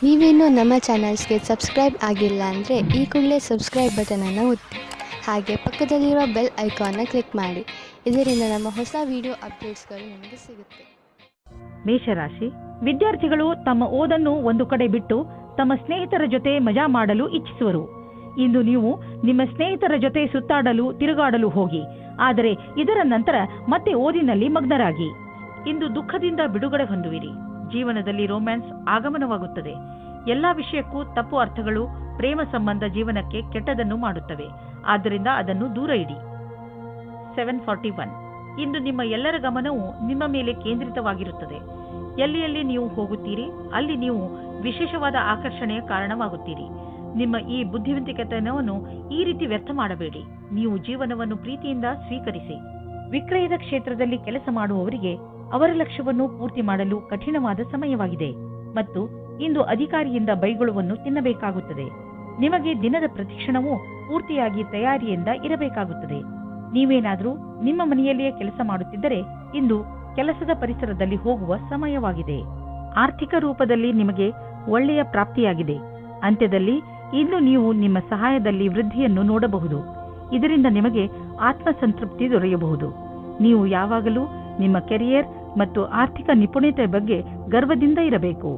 ನೀವೇನೂ ನಮ್ಮ ಚಾನಲ್ಸ್ಗೆ ಸಬ್ಸ್ಕ್ರೈಬ್ ಆಗಿಲ್ಲ ಅಂದರೆ ಈ ಕೂಡಲೇ ಸಬ್ಸ್ಕ್ರೈಬ್ ಬಟನನ್ನು ಒತ್ತಿ ಹಾಗೆ ಪಕ್ಕದಲ್ಲಿರೋ ಬೆಲ್ ಐಕಾನ್ನ ಕ್ಲಿಕ್ ಮಾಡಿ. ಇದರಿಂದ ನಮ್ಮ ಹೊಸ ವಿಡಿಯೋ ಅಪ್ಡೇಟ್ಸ್ಗಳು ನಿಮಗೆ ಸಿಗುತ್ತೆ. ಮೇಷರಾಶಿ ವಿದ್ಯಾರ್ಥಿಗಳು ತಮ್ಮ ಓದನ್ನು ಒಂದು ಕಡೆ ಬಿಟ್ಟು ತಮ್ಮ ಸ್ನೇಹಿತರ ಜೊತೆ ಮಜಾ ಮಾಡಲು ಇಚ್ಛಿಸುವರು. ಇಂದು ನೀವು ನಿಮ್ಮ ಸ್ನೇಹಿತರ ಜೊತೆ ಸುತ್ತಾಡಲು ತಿರುಗಾಡಲು ಹೋಗಿ, ಆದರೆ ಇದರ ನಂತರ ಮತ್ತೆ ಓದಿನಲ್ಲಿ ಮಗ್ನರಾಗಿ. ಇಂದು ದುಃಖದಿಂದ ಬಿಡುಗಡೆ ಹೊಂದುವಿರಿ. ಜೀವನದಲ್ಲಿ ರೊಮ್ಯಾನ್ಸ್ ಆಗಮನವಾಗುತ್ತದೆ. ಎಲ್ಲಾ ವಿಷಯಕ್ಕೂ ತಪ್ಪು ಅರ್ಥಗಳು ಪ್ರೇಮ ಸಂಬಂಧ ಜೀವನಕ್ಕೆ ಕೆಟ್ಟದನ್ನು ಮಾಡುತ್ತವೆ. ಆದ್ದರಿಂದ ಅದನ್ನು ದೂರ ಇಡಿ. 741 ಇಂದು ನಿಮ್ಮ ಎಲ್ಲರ ಗಮನವು ನಿಮ್ಮ ಮೇಲೆ ಕೇಂದ್ರಿತವಾಗಿರುತ್ತದೆ. ಎಲ್ಲಿ ನೀವು ಹೋಗುತ್ತೀರಿ ಅಲ್ಲಿ ನೀವು ವಿಶೇಷವಾದ ಆಕರ್ಷಣೆಯ ಕಾರಣವಾಗುತ್ತೀರಿ. ನಿಮ್ಮ ಈ ಬುದ್ಧಿವಂತಿಕೆತನವನ್ನು ಈ ರೀತಿ ವ್ಯರ್ಥ ಮಾಡಬೇಡಿ. ನೀವು ಜೀವನವನ್ನು ಪ್ರೀತಿಯಿಂದ ಸ್ವೀಕರಿಸಿ. ವಿಕ್ರಯದ ಕ್ಷೇತ್ರದಲ್ಲಿ ಕೆಲಸ ಮಾಡುವವರಿಗೆ ಅವರ ಲಕ್ಷ್ಯವನ್ನು ಪೂರ್ತಿ ಮಾಡಲು ಕಠಿಣವಾದ ಸಮಯವಾಗಿದೆ ಮತ್ತು ಇಂದು ಅಧಿಕಾರಿಯಿಂದ ಬೈಗುಳವನ್ನು ತಿನ್ನಬೇಕಾಗುತ್ತದೆ. ನಿಮಗೆ ದಿನದ ಪ್ರತಿಕ್ಷಣವೂ ಪೂರ್ತಿಯಾಗಿ ತಯಾರಿಯಿಂದ ಇರಬೇಕಾಗುತ್ತದೆ. ನೀವೇನಾದರೂ ನಿಮ್ಮ ಮನೆಯಲ್ಲಿಯೇ ಕೆಲಸ ಮಾಡುತ್ತಿದ್ದರೆ ಇಂದು ಕೆಲಸದ ಪರಿಸರದಲ್ಲಿ ಹೋಗುವ ಸಮಯವಾಗಿದೆ. ಆರ್ಥಿಕ ರೂಪದಲ್ಲಿ ನಿಮಗೆ ಒಳ್ಳೆಯ ಪ್ರಾಪ್ತಿಯಾಗಿದೆ. ಅಂತ್ಯದಲ್ಲಿ ಇಂದು ನೀವು ನಿಮ್ಮ ಸಹಾಯದಲ್ಲಿ ವೃದ್ಧಿಯನ್ನು ನೋಡಬಹುದು. ಇದರಿಂದ ನಿಮಗೆ ಆತ್ಮಸಂತೃಪ್ತಿ ದೊರೆಯಬಹುದು. ನೀವು ಯಾವಾಗಲೂ ನಿಮ್ಮ ಕೆರಿಯರ್ ಮತ್ತು ಆರ್ಥಿಕ ನಿಪುಣತೆ ಬಗ್ಗೆ ಗರ್ವದಿಂದ ಇರಬೇಕು.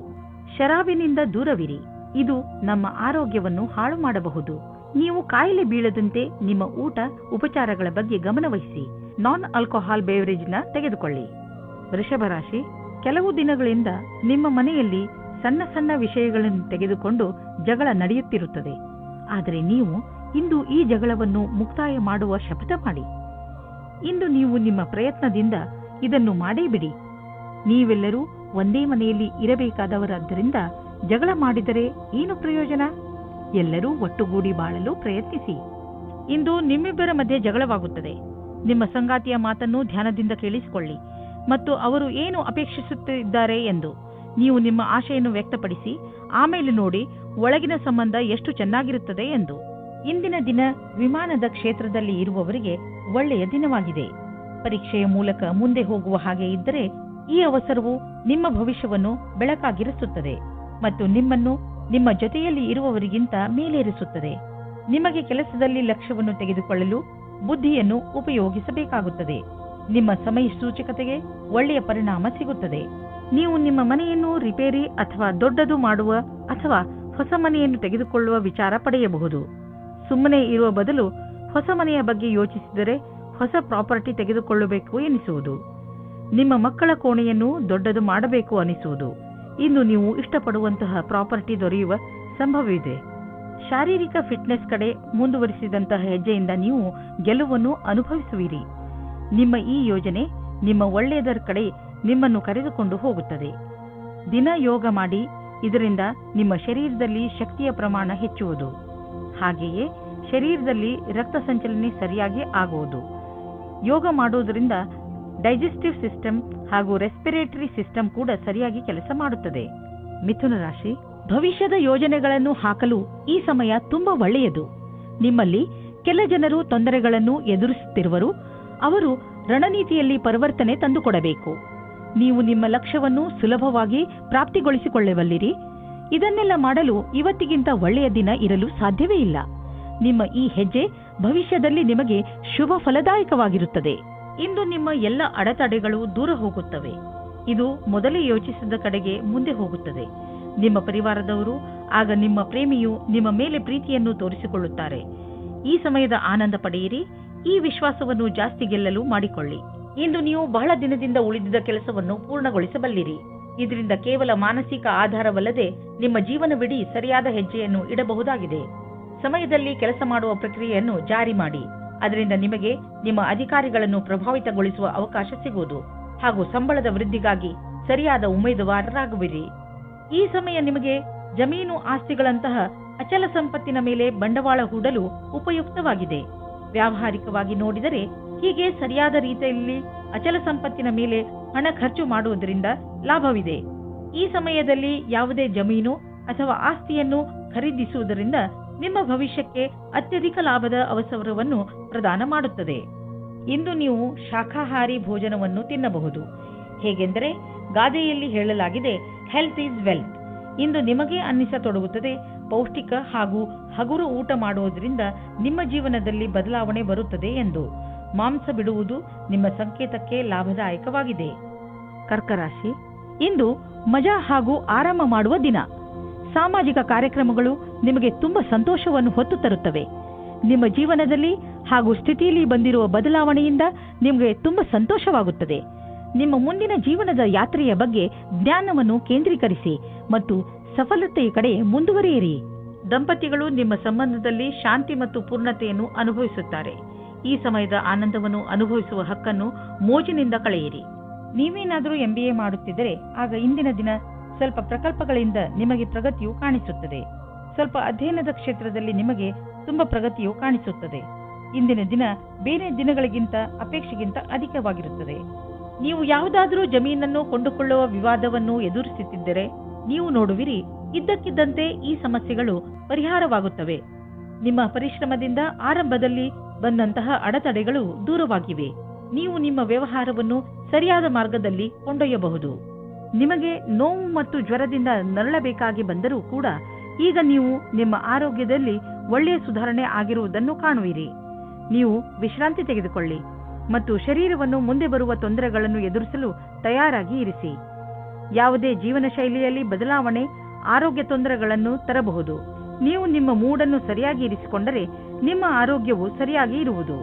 ಶರಾಬಿನಿಂದ ದೂರವಿರಿ. ಇದು ನಮ್ಮ ಆರೋಗ್ಯವನ್ನು ಹಾಳು ಮಾಡಬಹುದು. ನೀವು ಕಾಯಿಲೆ ಬೀಳದಂತೆ ನಿಮ್ಮ ಊಟ ಉಪಚಾರಗಳ ಬಗ್ಗೆ ಗಮನವಹಿಸಿ. ನಾನ್ ಆಲ್ಕೋಹಾಲ್ ಬೇವರೇಜ್ನ ತೆಗೆದುಕೊಳ್ಳಿ. ವೃಷಭ ರಾಶಿ ಕೆಲವು ದಿನಗಳಿಂದ ನಿಮ್ಮ ಮನೆಯಲ್ಲಿ ಸಣ್ಣ ಸಣ್ಣ ವಿಷಯಗಳನ್ನು ತೆಗೆದುಕೊಂಡು ಜಗಳ ನಡೆಯುತ್ತಿರುತ್ತದೆ. ಆದರೆ ನೀವು ಇಂದು ಈ ಜಗಳವನ್ನು ಮುಕ್ತಾಯ ಮಾಡುವ ಶಪಥ ಮಾಡಿ. ಇಂದು ನೀವು ನಿಮ್ಮ ಪ್ರಯತ್ನದಿಂದ ಇದನ್ನು ಮಾಡೇ ಬಿಡಿ. ನೀವೆಲ್ಲರೂ ಒಂದೇ ಮನೆಯಲ್ಲಿ ಇರಬೇಕಾದವರಾದ್ದರಿಂದ ಜಗಳ ಮಾಡಿದರೆ ಏನು ಪ್ರಯೋಜನ? ಎಲ್ಲರೂ ಒಟ್ಟುಗೂಡಿ ಬಾಳಲು ಪ್ರಯತ್ನಿಸಿ. ಇಂದು ನಿಮ್ಮಿಬ್ಬರ ಮಧ್ಯೆ ಜಗಳವಾಗುತ್ತದೆ. ನಿಮ್ಮ ಸಂಗಾತಿಯ ಮಾತನ್ನು ಧ್ಯಾನದಿಂದ ಕೇಳಿಸಿಕೊಳ್ಳಿ ಮತ್ತು ಅವರು ಏನು ಅಪೇಕ್ಷಿಸುತ್ತಿದ್ದಾರೆ ಎಂದು ನೀವು ನಿಮ್ಮ ಆಶೆಯನ್ನು ವ್ಯಕ್ತಪಡಿಸಿ. ಆಮೇಲೆ ನೋಡಿ ಒಳಗಿನ ಸಂಬಂಧ ಎಷ್ಟು ಚೆನ್ನಾಗಿರುತ್ತದೆ ಎಂದು. ಇಂದಿನ ದಿನ ವಿಮಾನದ ಕ್ಷೇತ್ರದಲ್ಲಿ ಇರುವವರಿಗೆ ಒಳ್ಳೆಯ ದಿನವಾಗಿದೆ. ಪರೀಕ್ಷೆಯ ಮೂಲಕ ಮುಂದೆ ಹೋಗುವ ಹಾಗೆ ಇದ್ದರೆ ಈ ಅವಸರವು ನಿಮ್ಮ ಭವಿಷ್ಯವನ್ನು ಬೆಳಕಾಗಿರಿಸುತ್ತದೆ ಮತ್ತು ನಿಮ್ಮನ್ನು ನಿಮ್ಮ ಜೊತೆಯಲ್ಲಿ ಇರುವವರಿಗಿಂತ ಮೇಲೇರಿಸುತ್ತದೆ. ನಿಮಗೆ ಕೆಲಸದಲ್ಲಿ ಲಕ್ಷ್ಯವನ್ನು ತೆಗೆದುಕೊಳ್ಳಲು ಬುದ್ಧಿಯನ್ನು ಉಪಯೋಗಿಸಬೇಕಾಗುತ್ತದೆ. ನಿಮ್ಮ ಸಮಯ ಸೂಚಕತೆಗೆ ಒಳ್ಳೆಯ ಪರಿಣಾಮ ಸಿಗುತ್ತದೆ. ನೀವು ನಿಮ್ಮ ಮನೆಯನ್ನು ರಿಪೇರಿ ಅಥವಾ ದೊಡ್ಡದು ಮಾಡುವ ಅಥವಾ ಹೊಸ ಮನೆಯನ್ನು ತೆಗೆದುಕೊಳ್ಳುವ ವಿಚಾರ ಪಡೆಯಬಹುದು. ಸುಮ್ಮನೆ ಇರುವ ಬದಲು ಹೊಸ ಮನೆಯ ಬಗ್ಗೆ ಯೋಚಿಸಿದರೆ ಹೊಸ ಪ್ರಾಪರ್ಟಿ ತೆಗೆದುಕೊಳ್ಳಬೇಕು ಎನಿಸುವುದು. ನಿಮ್ಮ ಮಕ್ಕಳ ಕೋಣೆಯನ್ನು ದೊಡ್ಡದು ಮಾಡಬೇಕು ಅನಿಸುವುದು. ಇಂದು ನೀವು ಇಷ್ಟಪಡುವಂತಹ ಪ್ರಾಪರ್ಟಿ ದೊರೆಯುವ ಸಂಭವವಿದೆ. ಶಾರೀರಿಕ ಫಿಟ್ನೆಸ್ ಕಡೆ ಮುಂದುವರಿಸಿದಂತಹ ಹೆಜ್ಜೆಯಿಂದ ನೀವು ಗೆಲುವನ್ನು ಅನುಭವಿಸುವಿರಿ. ನಿಮ್ಮ ಈ ಯೋಜನೆ ನಿಮ್ಮ ಒಳ್ಳೆಯದರ ಕಡೆ ನಿಮ್ಮನ್ನು ಕರೆದುಕೊಂಡು ಹೋಗುತ್ತದೆ. ದಿನ ಯೋಗ ಮಾಡಿ. ಇದರಿಂದ ನಿಮ್ಮ ಶರೀರದಲ್ಲಿ ಶಕ್ತಿಯ ಪ್ರಮಾಣ ಹೆಚ್ಚುವುದು. ಹಾಗೆಯೇ ಶರೀರದಲ್ಲಿ ರಕ್ತ ಸಂಚಲನೆ ಸರಿಯಾಗಿ ಆಗುವುದು. ಯೋಗ ಮಾಡುವುದರಿಂದ ಡೈಜೆಸ್ಟಿವ್ ಸಿಸ್ಟಮ್ ಹಾಗೂ ರೆಸ್ಪಿರೇಟರಿ ಸಿಸ್ಟಮ್ ಕೂಡ ಸರಿಯಾಗಿ ಕೆಲಸ ಮಾಡುತ್ತದೆ. ಮಿಥುನ ರಾಶಿ ಭವಿಷ್ಯದ ಯೋಜನೆಗಳನ್ನು ಹಾಕಲು ಈ ಸಮಯ ತುಂಬಾ ಒಳ್ಳೆಯದು. ನಿಮ್ಮಲ್ಲಿ ಕೆಲ ಜನರು ತೊಂದರೆಗಳನ್ನು ಎದುರಿಸುತ್ತಿರುವರು. ಅವರು ರಣನೀತಿಯಲ್ಲಿ ಪರಿವರ್ತನೆ ತಂದುಕೊಡಬೇಕು. ನೀವು ನಿಮ್ಮ ಲಕ್ಷ್ಯವನ್ನು ಸುಲಭವಾಗಿ ಪ್ರಾಪ್ತಿಗೊಳಿಸಿಕೊಳ್ಳಬಲ್ಲಿರಿ. ಇದನ್ನೆಲ್ಲ ಮಾಡಲು ಇವತ್ತಿಗಿಂತ ಒಳ್ಳೆಯ ದಿನ ಇರಲು ಸಾಧ್ಯವೇ ಇಲ್ಲ. ನಿಮ್ಮ ಈ ಹೆಜ್ಜೆ ಭವಿಷ್ಯದಲ್ಲಿ ನಿಮಗೆ ಶುಭ ಫಲದಾಯಕವಾಗಿರುತ್ತದೆ. ಇಂದು ನಿಮ್ಮ ಎಲ್ಲ ಅಡೆತಡೆಗಳು ದೂರ ಹೋಗುತ್ತವೆ. ಇದು ಮೊದಲೇ ಯೋಚಿಸಿದ ಕಡೆಗೆ ಮುಂದೆ ಹೋಗುತ್ತದೆ. ನಿಮ್ಮ ಪರಿವಾರದವರು ಆಗ ನಿಮ್ಮ ಪ್ರೇಮಿಯು ನಿಮ್ಮ ಮೇಲೆ ಪ್ರೀತಿಯನ್ನು ತೋರಿಸಿಕೊಳ್ಳುತ್ತಾರೆ. ಈ ಸಮಯದ ಆನಂದ ಪಡೆಯಿರಿ. ಈ ವಿಶ್ವಾಸವನ್ನು ಜಾಸ್ತಿ ಗೆಲ್ಲಲು ಮಾಡಿಕೊಳ್ಳಿ. ಇಂದು ನೀವು ಬಹಳ ದಿನದಿಂದ ಉಳಿದಿದ್ದ ಕೆಲಸವನ್ನು ಪೂರ್ಣಗೊಳಿಸಬಲ್ಲಿರಿ. ಇದರಿಂದ ಕೇವಲ ಮಾನಸಿಕ ಆಧಾರವಲ್ಲದೆ ನಿಮ್ಮ ಜೀವನವಿಡೀ ಸರಿಯಾದ ಹೆಜ್ಜೆಯನ್ನು ಇಡಬಹುದಾಗಿದೆ. ಸಮಯದಲ್ಲಿ ಕೆಲಸ ಮಾಡುವ ಪ್ರಕ್ರಿಯೆಯನ್ನು ಜಾರಿ ಮಾಡಿ. ಅದರಿಂದ ನಿಮಗೆ ನಿಮ್ಮ ಅಧಿಕಾರಿಗಳನ್ನು ಪ್ರಭಾವಿತಗೊಳಿಸುವ ಅವಕಾಶ ಸಿಗುವುದು ಹಾಗೂ ಸಂಬಳದ ವೃದ್ಧಿಗಾಗಿ ಸರಿಯಾದ ಉಮೇದುವಾರರಾಗುವಿರಿ. ಈ ಸಮಯ ನಿಮಗೆ ಜಮೀನು ಆಸ್ತಿಗಳಂತಹ ಅಚಲ ಸಂಪತ್ತಿನ ಮೇಲೆ ಬಂಡವಾಳ ಹೂಡಲು ಉಪಯುಕ್ತವಾಗಿದೆ. ವ್ಯಾವಹಾರಿಕವಾಗಿ ನೋಡಿದರೆ ಹೀಗೆ ಸರಿಯಾದ ರೀತಿಯಲ್ಲಿ ಅಚಲ ಸಂಪತ್ತಿನ ಮೇಲೆ ಹಣ ಖರ್ಚು ಮಾಡುವುದರಿಂದ ಲಾಭವಿದೆ. ಈ ಸಮಯದಲ್ಲಿ ಯಾವುದೇ ಜಮೀನು ಅಥವಾ ಆಸ್ತಿಯನ್ನು ಖರೀದಿಸುವುದರಿಂದ ನಿಮ್ಮ ಭವಿಷ್ಯಕ್ಕೆ ಅತ್ಯಧಿಕ ಲಾಭದ ಅವಸರವನ್ನು ಪ್ರದಾನ ಮಾಡುತ್ತದೆ. ಇಂದು ನೀವು ಶಾಖಾಹಾರಿ ಭೋಜನವನ್ನು ತಿನ್ನಬಹುದು. ಹೇಗೆಂದರೆ ಗಾದೆಯಲ್ಲಿ ಹೇಳಲಾಗಿದೆ, ಹೆಲ್ತ್ ಈಸ್ ವೆಲ್ತ್. ಇಂದು ನಿಮಗೆ ಅನ್ನಿಸತೊಡಗುತ್ತದೆ, ಪೌಷ್ಟಿಕ ಹಾಗೂ ಹಗುರು ಊಟ ಮಾಡುವುದರಿಂದ ನಿಮ್ಮ ಜೀವನದಲ್ಲಿ ಬದಲಾವಣೆ ಬರುತ್ತದೆ ಎಂದು. ಮಾಂಸ ಬಿಡುವುದು ನಿಮ್ಮ ಸಂಕೇತಕ್ಕೆ ಲಾಭದಾಯಕವಾಗಿದೆ. ಕರ್ಕ ರಾಶಿ, ಇಂದು ಮಜಾ ಹಾಗೂ ಆರಾಮ ಮಾಡುವ ದಿನ. ಸಾಮಾಜಿಕ ಕಾರ್ಯಕ್ರಮಗಳು ನಿಮಗೆ ತುಂಬ ಸಂತೋಷವನ್ನು ಹೊತ್ತು ತರುತ್ತವೆ. ನಿಮ್ಮ ಜೀವನದಲ್ಲಿ ಹಾಗೂ ಸ್ಥಿತಿಯಲ್ಲಿ ಬಂದಿರುವ ಬದಲಾವಣೆಯಿಂದ ನಿಮಗೆ ತುಂಬ ಸಂತೋಷವಾಗುತ್ತದೆ. ನಿಮ್ಮ ಮುಂದಿನ ಜೀವನದ ಯಾತ್ರೆಯ ಬಗ್ಗೆ ಜ್ಞಾನವನ್ನು ಕೇಂದ್ರೀಕರಿಸಿ ಮತ್ತು ಸಫಲತೆಯ ಕಡೆ ಮುಂದುವರಿಯಿರಿ. ದಂಪತಿಗಳು ನಿಮ್ಮ ಸಂಬಂಧದಲ್ಲಿ ಶಾಂತಿ ಮತ್ತು ಪೂರ್ಣತೆಯನ್ನು ಅನುಭವಿಸುತ್ತಾರೆ. ಈ ಸಮಯದ ಆನಂದವನ್ನು ಅನುಭವಿಸುವ ಹಕ್ಕನ್ನು ಮೋಜಿನಿಂದ ಕಳೆಯಿರಿ. ನೀವೇನಾದರೂ MBA ಮಾಡುತ್ತಿದ್ದರೆ ಆಗ ಇಂದಿನ ದಿನ ಸ್ವಲ್ಪ ಪ್ರಕಲ್ಪಗಳಿಂದ ನಿಮಗೆ ಪ್ರಗತಿಯು ಕಾಣಿಸುತ್ತದೆ. ಸ್ವಲ್ಪ ಅಧ್ಯಯನದ ಕ್ಷೇತ್ರದಲ್ಲಿ ನಿಮಗೆ ತುಂಬಾ ಪ್ರಗತಿಯು ಕಾಣಿಸುತ್ತದೆ. ಇಂದಿನ ದಿನ ಬೇರೆ ದಿನಗಳಿಗಿಂತ ಅಪೇಕ್ಷೆಗಿಂತ ಅಧಿಕವಾಗಿರುತ್ತದೆ. ನೀವು ಯಾವುದಾದರೂ ಜಮೀನನ್ನು ಕೊಂಡುಕೊಳ್ಳುವ ವಿವಾದವನ್ನು ಎದುರಿಸುತ್ತಿದ್ದರೆ ನೀವು ನೋಡುವಿರಿ, ಇದ್ದಕ್ಕಿದ್ದಂತೆ ಈ ಸಮಸ್ಯೆಗಳು ಪರಿಹಾರವಾಗುತ್ತವೆ. ನಿಮ್ಮ ಪರಿಶ್ರಮದಿಂದ ಆರಂಭದಲ್ಲಿ ಬಂದಂತಹ ಅಡೆತಡೆಗಳು ದೂರವಾಗಿವೆ. ನೀವು ನಿಮ್ಮ ವ್ಯವಹಾರವನ್ನು ಸರಿಯಾದ ಮಾರ್ಗದಲ್ಲಿ ಕೊಂಡೊಯ್ಯಬಹುದು. ನಿಮಗೆ ನೋವು ಮತ್ತು ಜ್ವರದಿಂದ ನರಳಬೇಕಾಗಿ ಬಂದರೂ ಕೂಡ ಈಗ ನೀವು ನಿಮ್ಮ ಆರೋಗ್ಯದಲ್ಲಿ ಒಳ್ಳೆಯ ಸುಧಾರಣೆ ಆಗಿರುವುದನ್ನು ಕಾಣುವಿರಿ. ನೀವು ವಿಶ್ರಾಂತಿ ತೆಗೆದುಕೊಳ್ಳಿ ಮತ್ತು ಶರೀರವನ್ನು ಮುಂದೆ ಬರುವ ತೊಂದರೆಗಳನ್ನು ಎದುರಿಸಲು ತಯಾರಾಗಿ ಇರಿಸಿ. ಯಾವುದೇ ಜೀವನ ಶೈಲಿಯಲ್ಲಿ ಬದಲಾವಣೆ ಆರೋಗ್ಯ ತೊಂದರೆಗಳನ್ನು ತರಬಹುದು. ನೀವು ನಿಮ್ಮ ಮೂಡನ್ನು ಸರಿಯಾಗಿ ಇರಿಸಿಕೊಂಡರೆ ನಿಮ್ಮ ಆರೋಗ್ಯವು ಸರಿಯಾಗಿ ಇರುವುದು.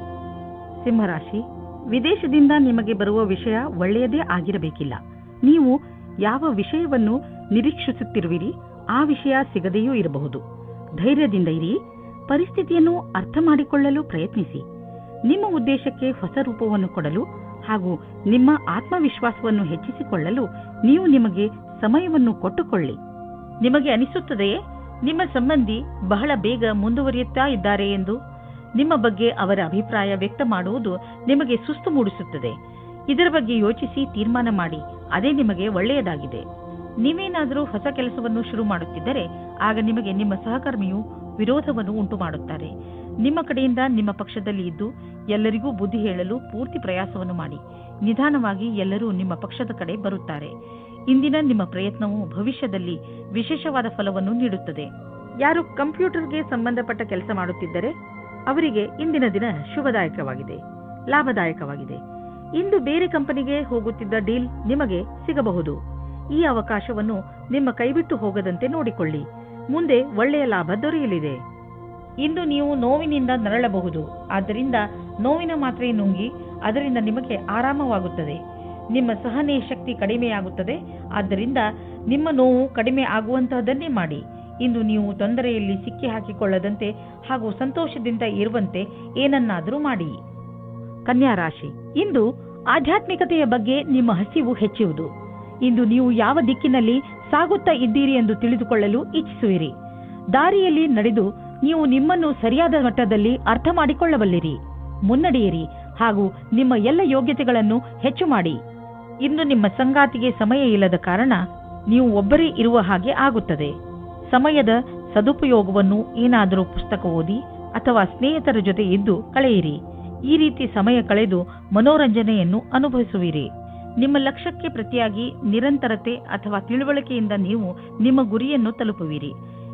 ಸಿಂಹರಾಶಿ, ವಿದೇಶದಿಂದ ನಿಮಗೆ ಬರುವ ವಿಷಯ ಒಳ್ಳೆಯದೇ ಆಗಿರಬೇಕಿಲ್ಲ. ನೀವು ಯಾವ ವಿಷಯವನ್ನು ನಿರೀಕ್ಷಿಸುತ್ತಿರುವಿರಿ ಆ ವಿಷಯ ಸಿಗದೆಯೂ ಇರಬಹುದು. ಧೈರ್ಯದಿಂದ ಇರಿ. ಪರಿಸ್ಥಿತಿಯನ್ನು ಅರ್ಥ ಮಾಡಿಕೊಳ್ಳಲು ಪ್ರಯತ್ನಿಸಿ. ನಿಮ್ಮ ಉದ್ದೇಶಕ್ಕೆ ಹೊಸ ರೂಪವನ್ನು ಕೊಡಲು ಹಾಗೂ ನಿಮ್ಮ ಆತ್ಮವಿಶ್ವಾಸವನ್ನು ಹೆಚ್ಚಿಸಿಕೊಳ್ಳಲು ನೀವು ನಿಮಗೆ ಸಮಯವನ್ನು ಕೊಟ್ಟುಕೊಳ್ಳಿ. ನಿಮಗೆ ಅನಿಸುತ್ತದೆಯೇ ನಿಮ್ಮ ಸಂಬಂಧಿ ಬಹಳ ಬೇಗ ಮುಂದುವರಿಯುತ್ತಾ ಇದ್ದಾರೆ ಎಂದು? ನಿಮ್ಮ ಬಗ್ಗೆ ಅವರ ಅಭಿಪ್ರಾಯ ವ್ಯಕ್ತ ಮಾಡುವುದು ನಿಮಗೆ ಸುಸ್ತು ಮೂಡಿಸುತ್ತದೆ. ಇದರ ಬಗ್ಗೆ ಯೋಚಿಸಿ ತೀರ್ಮಾನ ಮಾಡಿ. ಅದೇ ನಿಮಗೆ ಒಳ್ಳೆಯದಾಗಿದೆ. ನೀವೇನಾದರೂ ಹೊಸ ಕೆಲಸವನ್ನು ಶುರು ಮಾಡುತ್ತಿದ್ದರೆ ಆಗ ನಿಮಗೆ ನಿಮ್ಮ ಸಹಕರ್ಮಿಯು ವಿರೋಧವನ್ನು ಉಂಟು ಮಾಡುತ್ತಾರೆ. ನಿಮ್ಮ ಕಡೆಯಿಂದ ನಿಮ್ಮ ಪಕ್ಷದಲ್ಲಿ ಇದ್ದು ಎಲ್ಲರಿಗೂ ಬುದ್ಧಿ ಹೇಳಲು ಪೂರ್ತಿ ಪ್ರಯಾಸವನ್ನು ಮಾಡಿ. ನಿಧಾನವಾಗಿ ಎಲ್ಲರೂ ನಿಮ್ಮ ಪಕ್ಷದ ಕಡೆ ಬರುತ್ತಾರೆ. ಇಂದಿನ ನಿಮ್ಮ ಪ್ರಯತ್ನವು ಭವಿಷ್ಯದಲ್ಲಿ ವಿಶೇಷವಾದ ಫಲವನ್ನು ನೀಡುತ್ತದೆ. ಯಾರು ಕಂಪ್ಯೂಟರ್ಗೆ ಸಂಬಂಧಪಟ್ಟ ಕೆಲಸ ಮಾಡುತ್ತಿದ್ದರೆ ಅವರಿಗೆ ಇಂದಿನ ದಿನ ಶುಭದಾಯಕವಾಗಿದೆ, ಲಾಭದಾಯಕವಾಗಿದೆ. ಇಂದು ಬೇರೆ ಕಂಪನಿಗೆ ಹೋಗುತ್ತಿದ್ದ ಡೀಲ್ ನಿಮಗೆ ಸಿಗಬಹುದು. ಈ ಅವಕಾಶವನ್ನು ನಿಮ್ಮ ಕೈಬಿಟ್ಟು ಹೋಗದಂತೆ ನೋಡಿಕೊಳ್ಳಿ. ಮುಂದೆ ಒಳ್ಳೆಯ ಲಾಭ ದೊರೆಯಲಿದೆ. ಇಂದು ನೀವು ನೋವಿನಿಂದ ನರಳಬಹುದು. ಆದ್ದರಿಂದ ನೋವಿನ ಮಾತ್ರೆ ನುಂಗಿ ಅದರಿಂದ ನಿಮಗೆ ಆರಾಮವಾಗುತ್ತದೆ. ನಿಮ್ಮ ಸಹನೆ ಶಕ್ತಿ ಕಡಿಮೆಯಾಗುತ್ತದೆ. ಆದ್ದರಿಂದ ನಿಮ್ಮ ನೋವು ಕಡಿಮೆ ಆಗುವಂತಹದನ್ನೇ ಮಾಡಿ. ಇಂದು ನೀವು ತೊಂದರೆಯಲ್ಲಿ ಸಿಕ್ಕಿ ಹಾಕಿಕೊಳ್ಳದಂತೆ ಹಾಗೂ ಸಂತೋಷದಿಂದ ಇರುವಂತೆ ಏನನ್ನಾದರೂ ಮಾಡಿ. ಕನ್ಯಾ ರಾಶಿ, ಇಂದು ಆಧ್ಯಾತ್ಮಿಕತೆಯ ಬಗ್ಗೆ ನಿಮ್ಮ ಹಸಿವು ಹೆಚ್ಚುವುದು. ಇಂದು ನೀವು ಯಾವ ದಿಕ್ಕಿನಲ್ಲಿ ಸಾಗುತ್ತಾ ಇದ್ದೀರಿ ಎಂದು ತಿಳಿದುಕೊಳ್ಳಲು ಇಚ್ಛಿಸುವಿರಿ. ದಾರಿಯಲ್ಲಿ ನಡೆದು ನೀವು ನಿಮ್ಮನ್ನು ಸರಿಯಾದ ಮಟ್ಟದಲ್ಲಿ ಅರ್ಥ ಮಾಡಿಕೊಳ್ಳಬಲ್ಲಿರಿ. ಮುನ್ನಡೆಯಿರಿ ಹಾಗೂ ನಿಮ್ಮ ಎಲ್ಲ ಯೋಗ್ಯತೆಗಳನ್ನು ಹೆಚ್ಚು ಮಾಡಿ. ಇಂದು ನಿಮ್ಮ ಸಂಗಾತಿಗೆ ಸಮಯ ಇಲ್ಲದ ಕಾರಣ ನೀವು ಒಬ್ಬರೇ ಇರುವ ಹಾಗೆ ಆಗುತ್ತದೆ. ಸಮಯದ ಸದುಪಯೋಗವನ್ನು ಏನಾದರೂ ಪುಸ್ತಕ ಓದಿ ಅಥವಾ ಸ್ನೇಹಿತರ ಜೊತೆ ಇದ್ದು ಕಳೆಯಿರಿ. ಈ ರೀತಿ ಸಮಯ ಕಳೆದು ಮನೋರಂಜನೆಯನ್ನು ಅನುಭವಿಸುವಿರಿ. ನಿಮ್ಮ ಲಕ್ಷ್ಯಕ್ಕೆ ಪ್ರತಿಯಾಗಿ ನಿರಂತರತೆ ಅಥವಾ ತಿಳುವಳಿಕೆಯಿಂದ ನೀವು ನಿಮ್ಮ ಗುರಿಯನ್ನು ತಲುಪುವಿರಿ.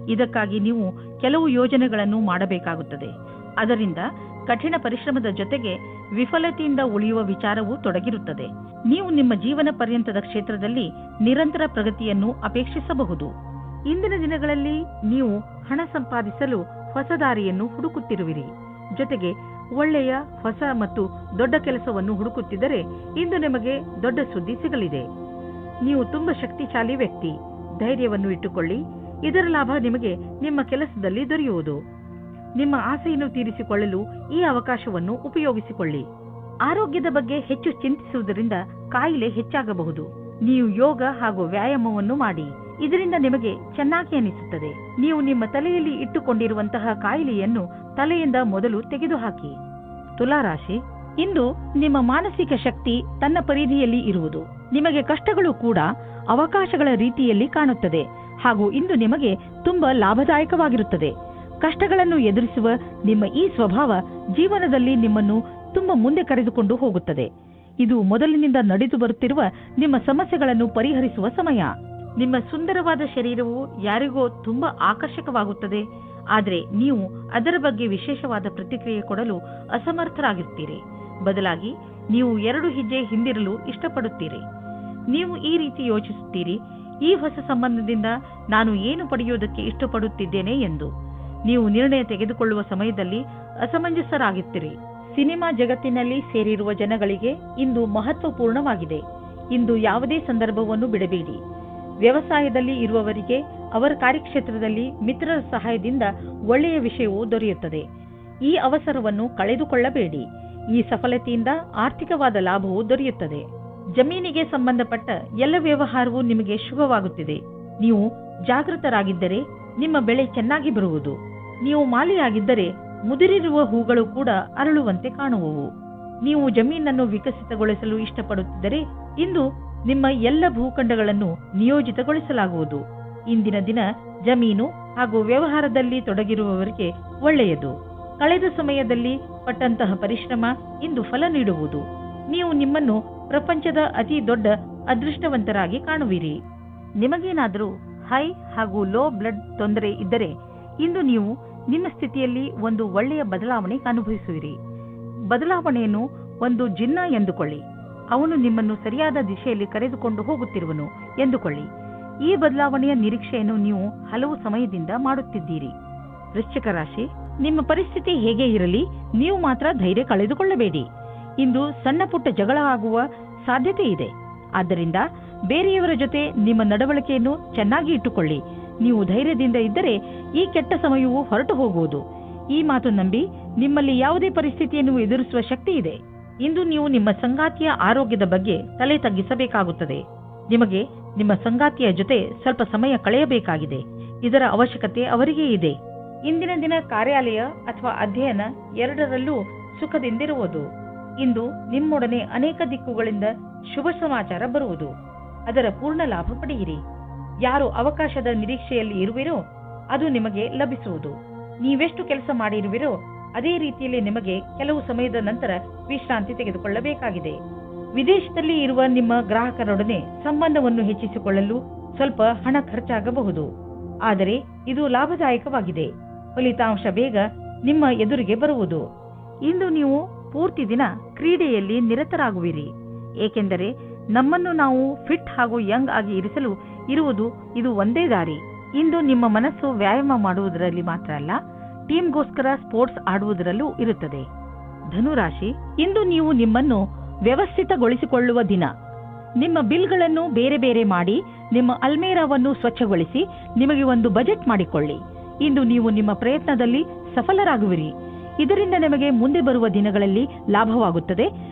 ಇದಕ್ಕಾಗಿ ನೀವು ಕೆಲವು ಯೋಜನೆಗಳನ್ನು ಮಾಡಬೇಕಾಗುತ್ತದೆ. ಅದರಿಂದ ಕಠಿಣ ಪರಿಶ್ರಮದ ಜೊತೆಗೆ ವಿಫಲತೆಯಿಂದ ಉಳಿಯುವ ವಿಚಾರವೂ ತೊಡಗಿರುತ್ತದೆ. ನೀವು ನಿಮ್ಮ ಜೀವನ ಪರ್ಯಂತದ ಕ್ಷೇತ್ರದಲ್ಲಿ ನಿರಂತರ ಪ್ರಗತಿಯನ್ನು ಅಪೇಕ್ಷಿಸಬಹುದು. ಇಂದಿನ ದಿನಗಳಲ್ಲಿ ನೀವು ಹಣ ಸಂಪಾದಿಸಲು ಹೊಸ ದಾರಿಯನ್ನು ಹುಡುಕುತ್ತಿರುವಿರಿ. ಜೊತೆಗೆ ಒಳ್ಳೆಯ ಹೊಸ ಮತ್ತು ದೊಡ್ಡ ಕೆಲಸವನ್ನು ಹುಡುಕುತ್ತಿದ್ದರೆ ಇಂದು ನಿಮಗೆ ದೊಡ್ಡ ಸುದ್ದಿ ಸಿಗಲಿದೆ. ನೀವು ತುಂಬಾ ಶಕ್ತಿಶಾಲಿ ವ್ಯಕ್ತಿ. ಧೈರ್ಯವನ್ನು ಇಟ್ಟುಕೊಳ್ಳಿ. ಇದರ ಲಾಭ ನಿಮಗೆ ನಿಮ್ಮ ಕೆಲಸದಲ್ಲಿ ದೊರೆಯುವುದು. ನಿಮ್ಮ ಆಸೆಯನ್ನು ತೀರಿಸಿಕೊಳ್ಳಲು ಈ ಅವಕಾಶವನ್ನು ಉಪಯೋಗಿಸಿಕೊಳ್ಳಿ. ಆರೋಗ್ಯದ ಬಗ್ಗೆ ಹೆಚ್ಚು ಚಿಂತಿಸುವುದರಿಂದ ಕಾಯಿಲೆ ಹೆಚ್ಚಾಗಬಹುದು. ನೀವು ಯೋಗ ಹಾಗೂ ವ್ಯಾಯಾಮವನ್ನು ಮಾಡಿ. ಇದರಿಂದ ನಿಮಗೆ ಚೆನ್ನಾಗಿ ಅನಿಸುತ್ತದೆ. ನೀವು ನಿಮ್ಮ ತಲೆಯಲ್ಲಿ ಇಟ್ಟುಕೊಂಡಿರುವಂತಹ ಕಾಯಿಲೆಯನ್ನು ತಲೆಯಿಂದ ಮೊದಲು ತೆಗೆದುಹಾಕಿ. ತುಲಾರಾಶಿ, ಇಂದು ನಿಮ್ಮ ಮಾನಸಿಕ ಶಕ್ತಿ ತನ್ನ ಪರಿಧಿಯಲ್ಲಿ ಇರುವುದು. ನಿಮಗೆ ಕಷ್ಟಗಳು ಕೂಡ ಅವಕಾಶಗಳ ರೀತಿಯಲ್ಲಿ ಕಾಣುತ್ತದೆ ಹಾಗೂ ಇಂದು ನಿಮಗೆ ತುಂಬಾ ಲಾಭದಾಯಕವಾಗಿರುತ್ತದೆ. ಕಷ್ಟಗಳನ್ನು ಎದುರಿಸುವ ನಿಮ್ಮ ಈ ಸ್ವಭಾವ ಜೀವನದಲ್ಲಿ ನಿಮ್ಮನ್ನು ತುಂಬಾ ಮುಂದೆ ಕರೆದುಕೊಂಡು ಹೋಗುತ್ತದೆ. ಇದು ಮೊದಲಿನಿಂದ ನಡೆದು ಬರುತ್ತಿರುವ ನಿಮ್ಮ ಸಮಸ್ಯೆಗಳನ್ನು ಪರಿಹರಿಸುವ ಸಮಯ. ನಿಮ್ಮ ಸುಂದರವಾದ ಶರೀರವು ಯಾರಿಗೋ ತುಂಬಾ ಆಕರ್ಷಕವಾಗುತ್ತದೆ, ಆದರೆ ನೀವು ಅದರ ಬಗ್ಗೆ ವಿಶೇಷವಾದ ಪ್ರತಿಕ್ರಿಯೆ ಕೊಡಲು ಅಸಮರ್ಥರಾಗಿರ್ತೀರಿ. ಬದಲಾಗಿ ನೀವು 2 ಹೆಜ್ಜೆ ಹಿಂದಿರಲು ಇಷ್ಟಪಡುತ್ತೀರಿ. ನೀವು ಈ ರೀತಿ ಯೋಚಿಸುತ್ತೀರಿ, ಈ ಹೊಸ ಸಂಬಂಧದಿಂದ ನಾನು ಏನು ಪಡೆಯುವುದಕ್ಕೆ ಇಷ್ಟಪಡುತ್ತಿದ್ದೇನೆ ಎಂದು. ನೀವು ನಿರ್ಣಯ ತೆಗೆದುಕೊಳ್ಳುವ ಸಮಯದಲ್ಲಿ ಅಸಮಂಜಸರಾಗಿರ್ತೀರಿ. ಸಿನಿಮಾ ಜಗತ್ತಿನಲ್ಲಿ ಸೇರಿರುವ ಜನಗಳಿಗೆ ಇಂದು ಮಹತ್ವಪೂರ್ಣವಾಗಿದೆ. ಇಂದು ಯಾವುದೇ ಸಂದರ್ಭವನ್ನು ಬಿಡಬೇಡಿ. ವ್ಯವಸಾಯದಲ್ಲಿ ಇರುವವರಿಗೆ ಅವರ ಕಾರ್ಯಕ್ಷೇತ್ರದಲ್ಲಿ ಮಿತ್ರರ ಸಹಾಯದಿಂದ ಒಳ್ಳೆಯ ವಿಷಯವು ದೊರೆಯುತ್ತದೆ. ಈ ಅವಸರವನ್ನು ಕಳೆದುಕೊಳ್ಳಬೇಡಿ. ಈ ಸಫಲತೆಯಿಂದ ಆರ್ಥಿಕವಾದ ಲಾಭವು ದೊರೆಯುತ್ತದೆ. ಜಮೀನಿಗೆ ಸಂಬಂಧಪಟ್ಟ ಎಲ್ಲ ವ್ಯವಹಾರವೂ ನಿಮಗೆ ಶುಭವಾಗುತ್ತಿದೆ. ನೀವು ಜಾಗೃತರಾಗಿದ್ದರೆ ನಿಮ್ಮ ಬೆಳೆ ಚೆನ್ನಾಗಿ ಬರುವುದು. ನೀವು ಮಾಲಿಯಾಗಿದ್ದರೆ ಮುದುರಿರುವ ಹೂಗಳು ಕೂಡ ಅರಳುವಂತೆ ಕಾಣುವವು. ನೀವು ಜಮೀನನ್ನು ವಿಕಸಿತಗೊಳಿಸಲು ಇಷ್ಟಪಡುತ್ತಿದ್ದರೆ ಇಂದು ನಿಮ್ಮ ಎಲ್ಲ ಭೂಖಂಡಗಳನ್ನು ನಿಯೋಜಿತಗೊಳಿಸಲಾಗುವುದು. ಇಂದಿನ ದಿನ ಜಮೀನು ಹಾಗೂ ವ್ಯವಹಾರದಲ್ಲಿ ತೊಡಗಿರುವವರಿಗೆ ಒಳ್ಳೆಯದು. ಕಳೆದ ಸಮಯದಲ್ಲಿ ಪಟ್ಟಂತಹ ಪರಿಶ್ರಮ ಇಂದು ಫಲ ನೀಡುವುದು. ನೀವು ನಿಮ್ಮನ್ನು ಪ್ರಪಂಚದ ಅತಿ ದೊಡ್ಡ ಅದೃಷ್ಟವಂತರಾಗಿ ಕಾಣುವಿರಿ. ನಿಮಗೇನಾದರೂ ಹೈ ಹಾಗೂ ಲೋ ಬ್ಲಡ್ ತೊಂದರೆ ಇದ್ದರೆ ಇಂದು ನೀವು ನಿಮ್ಮ ಸ್ಥಿತಿಯಲ್ಲಿ ಒಂದು ಒಳ್ಳೆಯ ಬದಲಾವಣೆ ಅನುಭವಿಸುವಿರಿ. ಬದಲಾವಣೆಯನ್ನು ಒಂದು ಜಿನ್ನ ಎಂದುಕೊಳ್ಳಿ. ಅವನು ನಿಮ್ಮನ್ನು ಸರಿಯಾದ ದಿಶೆಯಲ್ಲಿ ಕರೆದುಕೊಂಡು ಹೋಗುತ್ತಿರುವನು ಎಂದುಕೊಳ್ಳಿ. ಈ ಬದಲಾವಣೆಯ ನಿರೀಕ್ಷೆಯನ್ನು ನೀವು ಹಲವು ಸಮಯದಿಂದ ಮಾಡುತ್ತಿದ್ದೀರಿ. ವೃಶ್ಚಿಕ ರಾಶಿ, ನಿಮ್ಮ ಪರಿಸ್ಥಿತಿ ಹೇಗೆ ಇರಲಿ, ನೀವು ಮಾತ್ರ ಧೈರ್ಯ ಕಳೆದುಕೊಳ್ಳಬೇಡಿ. ಇಂದು ಸಣ್ಣ ಪುಟ್ಟ ಜಗಳ ಆಗುವ ಸಾಧ್ಯತೆ ಇದೆ. ಆದ್ದರಿಂದ ಬೇರೆಯವರ ಜೊತೆ ನಿಮ್ಮ ನಡವಳಿಕೆಯನ್ನು ಚೆನ್ನಾಗಿ ಇಟ್ಟುಕೊಳ್ಳಿ. ನೀವು ಧೈರ್ಯದಿಂದ ಇದ್ದರೆ ಈ ಕೆಟ್ಟ ಸಮಯವು ಹೊರಟು ಹೋಗುವುದು. ಈ ಮಾತು ನಂಬಿ ನಿಮ್ಮಲ್ಲಿ ಯಾವುದೇ ಪರಿಸ್ಥಿತಿಯನ್ನು ಎದುರಿಸುವ ಶಕ್ತಿ ಇದೆ. ಇಂದು ನೀವು ನಿಮ್ಮ ಸಂಗಾತಿಯ ಆರೋಗ್ಯದ ಬಗ್ಗೆ ತಲೆ ತಗ್ಗಿಸಬೇಕಾಗುತ್ತದೆ. ನಿಮಗೆ ನಿಮ್ಮ ಸಂಗಾತಿಯ ಜೊತೆ ಸ್ವಲ್ಪ ಸಮಯ ಕಳೆಯಬೇಕಾಗಿದೆ. ಇದರ ಅವಶ್ಯಕತೆ ಅವರಿಗೆ ಇದೆ. ಇಂದಿನ ದಿನ ಕಾರ್ಯಾಲಯ ಅಥವಾ ಅಧ್ಯಯನ ಎರಡರಲ್ಲೂ ಸುಖದಿಂದಿರುವುದು. ಇಂದು ನಿಮ್ಮೊಡನೆ ಅನೇಕ ದಿಕ್ಕುಗಳಿಂದ ಶುಭ ಸಮಾಚಾರ ಬರುವುದು. ಅದರ ಪೂರ್ಣ ಲಾಭ ಪಡೆಯಿರಿ. ಯಾರು ಅವಕಾಶದ ನಿರೀಕ್ಷೆಯಲ್ಲಿ ಇರುವಿರೋ ಅದು ನಿಮಗೆ ಲಭಿಸುವುದು. ನೀವೆಷ್ಟು ಕೆಲಸ ಮಾಡಿರುವಿರೋ ಅದೇ ರೀತಿಯಲ್ಲಿ ನಿಮಗೆ ಕೆಲವು ಸಮಯದ ನಂತರ ವಿಶ್ರಾಂತಿ ತೆಗೆದುಕೊಳ್ಳಬೇಕಾಗಿದೆ. ವಿದೇಶದಲ್ಲಿ ಇರುವ ನಿಮ್ಮ ಗ್ರಾಹಕರೊಡನೆ ಸಂಬಂಧವನ್ನು ಹೆಚ್ಚಿಸಿಕೊಳ್ಳಲು ಸ್ವಲ್ಪ ಹಣ ಖರ್ಚಾಗಬಹುದು, ಆದರೆ ಇದು ಲಾಭದಾಯಕವಾಗಿದೆ. ಫಲಿತಾಂಶ ಬೇಗ ನಿಮ್ಮ ಎದುರಿಗೆ ಬರುವುದು. ಇಂದು ನೀವು ಪೂರ್ತಿ ದಿನ ಕ್ರೀಡೆಯಲ್ಲಿ ನಿರತರಾಗುವಿರಿ, ಏಕೆಂದರೆ ನಮ್ಮನ್ನು ನಾವು ಫಿಟ್ ಹಾಗೂ ಯಂಗ್ ಆಗಿ ಇರಿಸಲು ಇರುವುದು ಇದು ಒಂದೇ ದಾರಿ. ಇಂದು ನಿಮ್ಮ ಮನಸ್ಸು ವ್ಯಾಯಾಮ ಮಾಡುವುದರಲ್ಲಿ ಮಾತ್ರ ಅಲ್ಲ, ಟೀಮ್ಗೋಸ್ಕರ ಸ್ಪೋರ್ಟ್ಸ್ ಆಡುವುದರಲ್ಲೂ ಇರುತ್ತದೆ. ಧನುರಾಶಿ, ಇಂದು ನೀವು ನಿಮ್ಮನ್ನು ವ್ಯವಸ್ಥಿತಗೊಳಿಸಿಕೊಳ್ಳುವ ದಿನ. ನಿಮ್ಮ ಬಿಲ್ಗಳನ್ನು ಬೇರೆ ಬೇರೆ ಮಾಡಿ ನಿಮ್ಮ ಅಲ್ಮೇರಾವನ್ನು ಸ್ವಚ್ಛಗೊಳಿಸಿ ನಿಮಗೆ ಒಂದು ಬಜೆಟ್ ಮಾಡಿಕೊಳ್ಳಿ. ಇಂದು ನೀವು ನಿಮ್ಮ ಪ್ರಯತ್ನದಲ್ಲಿ ಸಫಲರಾಗುವಿರಿ. ಇದರಿಂದ ನಿಮಗೆ ಮುಂದೆ ಬರುವ ದಿನಗಳಲ್ಲಿ ಲಾಭವಾಗುತ್ತದೆ.